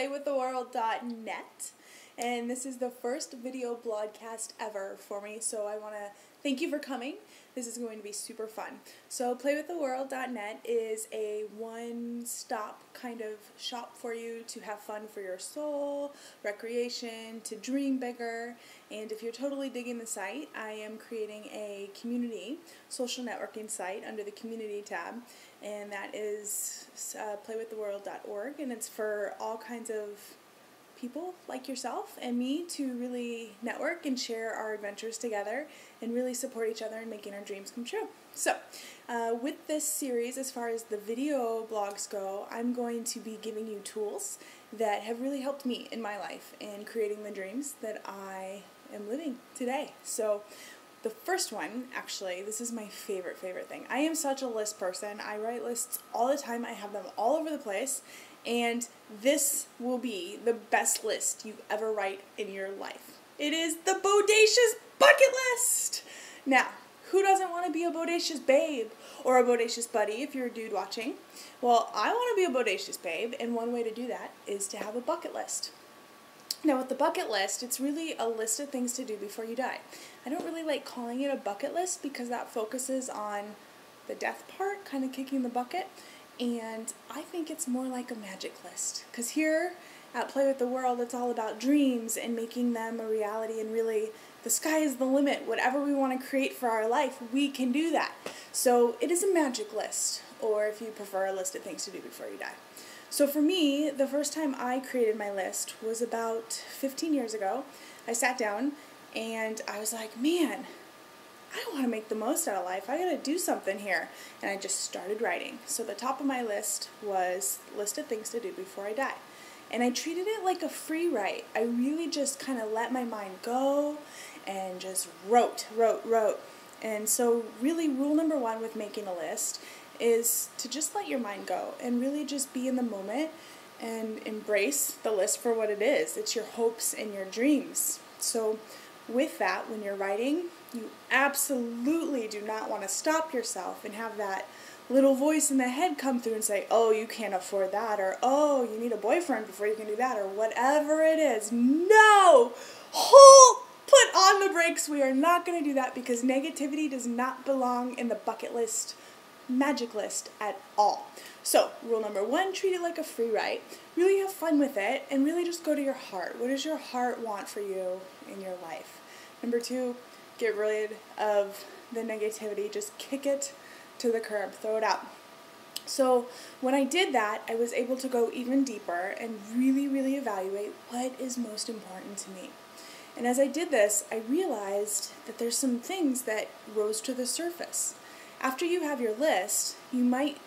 playwiththeworld.net, and this is the first video blogcast ever for me, so I want to thank you for coming. This is going to be super fun. So playwiththeworld.net is a one-stop kind of shop for you to have fun for your soul, recreation, to dream bigger. And if you're totally digging the site, I am creating a community social networking site under the community tab, and that is playwiththeworld.org, and it's for all kinds of people like yourself and me to really network and share our adventures together and really support each other in making our dreams come true. So with this series, as far as the video blogs go, I'm going to be giving you tools that have really helped me in my life in creating the dreams that I am living today. So the first one, actually, this is my favorite thing. I am such a list person. I write lists all the time. I have them all over the place. And this will be the best list you ever write in your life. It is the Bodacious bucket list! Now, who doesn't want to be a Bodacious babe or a Bodacious buddy if you're a dude watching? Well, I want to be a Bodacious babe, and one way to do that is to have a bucket list. Now, with the bucket list, it's really a list of things to do before you die. I don't really like calling it a bucket list because that focuses on the death part, kind of kicking the bucket. And I think it's more like a magic list, because here at Play With The World, it's all about dreams and making them a reality, and really the sky is the limit. Whatever we want to create for our life, we can do that. So it is a magic list, or if you prefer, a list of things to do before you die. So for me, the first time I created my list was about 15 years ago. I sat down and I was like, man, I want to make the most out of life. I gotta do something here. And I just started writing. So the top of my list was a list of things to do before I die. And I treated it like a free write. I really just kind of let my mind go and just wrote. And so really rule number one with making a list is to just let your mind go and really just be in the moment and embrace the list for what it is. It's your hopes and your dreams. So with that, when you're writing, you absolutely do not want to stop yourself and have that little voice in the head come through and say, oh, you can't afford that, or oh, you need a boyfriend before you can do that, or whatever it is. No! Put on the brakes. We are not going to do that, because negativity does not belong in the bucket list, magic list at all. So, rule number one, treat it like a free write. Really have fun with it, and really just go to your heart. What does your heart want for you in your life? Number two, get rid of the negativity. Just kick it to the curb. Throw it out. So when I did that, I was able to go even deeper and really evaluate what is most important to me. And as I did this, I realized that there's some things that rose to the surface. After you have your list, you might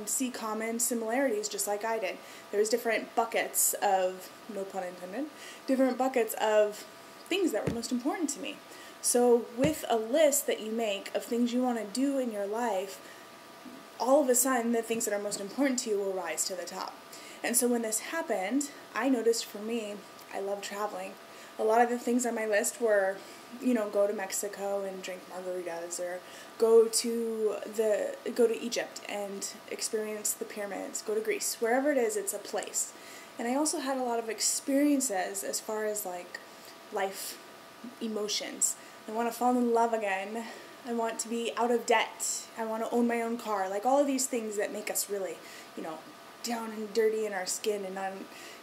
see common similarities, just like I did. There's different buckets of, no pun intended, different buckets of things that were most important to me. So with a list that you make of things you want to do in your life, all of a sudden the things that are most important to you will rise to the top. And so when this happened, I noticed for me, I love traveling. A lot of the things on my list were, go to Mexico and drink margaritas, or go to Egypt and experience the pyramids, go to Greece. Wherever it is, it's a place. And I also had a lot of experiences as far as like life emotions. I want to fall in love again. I want to be out of debt. I want to own my own car. Like all of these things that make us really, down and dirty in our skin and on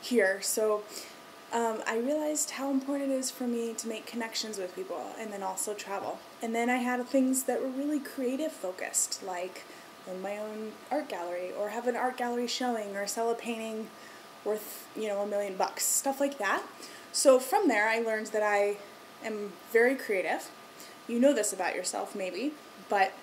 here. So I realized how important it is for me to make connections with people and then also travel. And then I had things that were really creative focused, like own my own art gallery, or have an art gallery showing, or sell a painting worth, $1 million, stuff like that. So from there, I learned that I am very creative. You know this about yourself, maybe, but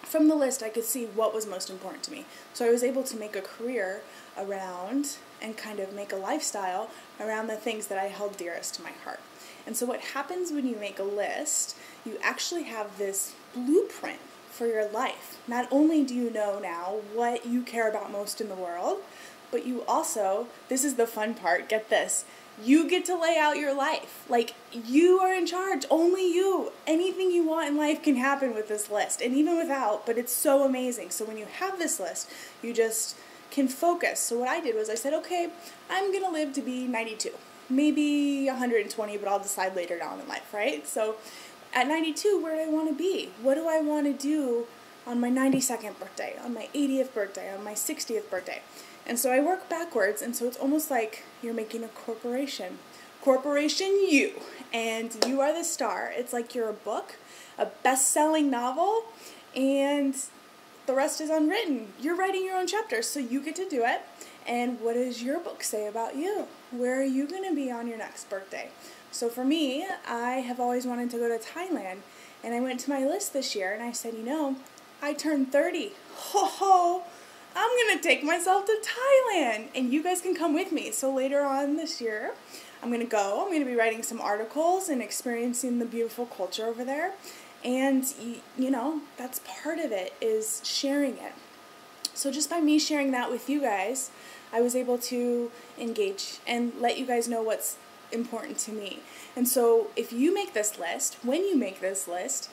from the list, I could see what was most important to me. So I was able to make a career around and kind of make a lifestyle around the things that I held dearest to my heart. And so what happens when you make a list, you actually have this blueprint for your life. Not only do you know now what you care about most in the world, but you also, this is the fun part, get this, you get to lay out your life. Like, you are in charge, only you. Anything you want in life can happen with this list, and even without, but it's so amazing. So when you have this list, you just can focus. So what I did was I said, okay, I'm going to live to be 92. Maybe 120, but I'll decide later down in life, right? So at 92, where do I want to be? What do I want to do on my 92nd birthday, on my 80th birthday, on my 60th birthday? And so I work backwards, and so it's almost like you're making a corporation. Corporation you, and you are the star. It's like you're a book, a best-selling novel, and the rest is unwritten. You're writing your own chapter, so you get to do it. And what does your book say about you? Where are you going to be on your next birthday? So for me, I have always wanted to go to Thailand, and I went to my list this year, and I said, you know, I turned 30. Ho ho! I'm going to take myself to Thailand, and you guys can come with me. So later on this year, I'm going to go. I'm going to be writing some articles and experiencing the beautiful culture over there. And, you know, that's part of it, is sharing it. So just by me sharing that with you guys, I was able to engage and let you guys know what's important to me. And so if you make this list, when you make this list,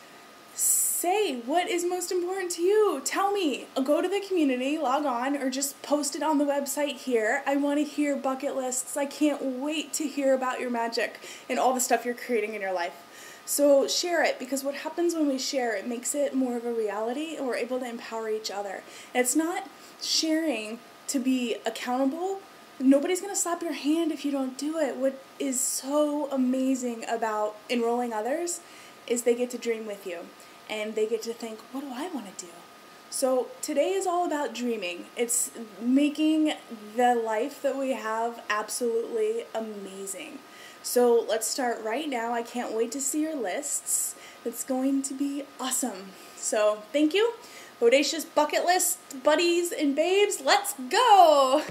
say what is most important to you. Tell me. Go to the community, log on, or just post it on the website here. I want to hear bucket lists. I can't wait to hear about your magic and all the stuff you're creating in your life. So share it, because what happens when we share, it makes it more of a reality, and we're able to empower each other. And it's not sharing to be accountable. Nobody's going to slap your hand if you don't do it. What is so amazing about enrolling others is they get to dream with you, and they get to think, what do I want to do? So today is all about dreaming. It's making the life that we have absolutely amazing. So let's start right now. I can't wait to see your lists. It's going to be awesome. So thank you. Bodacious bucket list buddies and babes, let's go!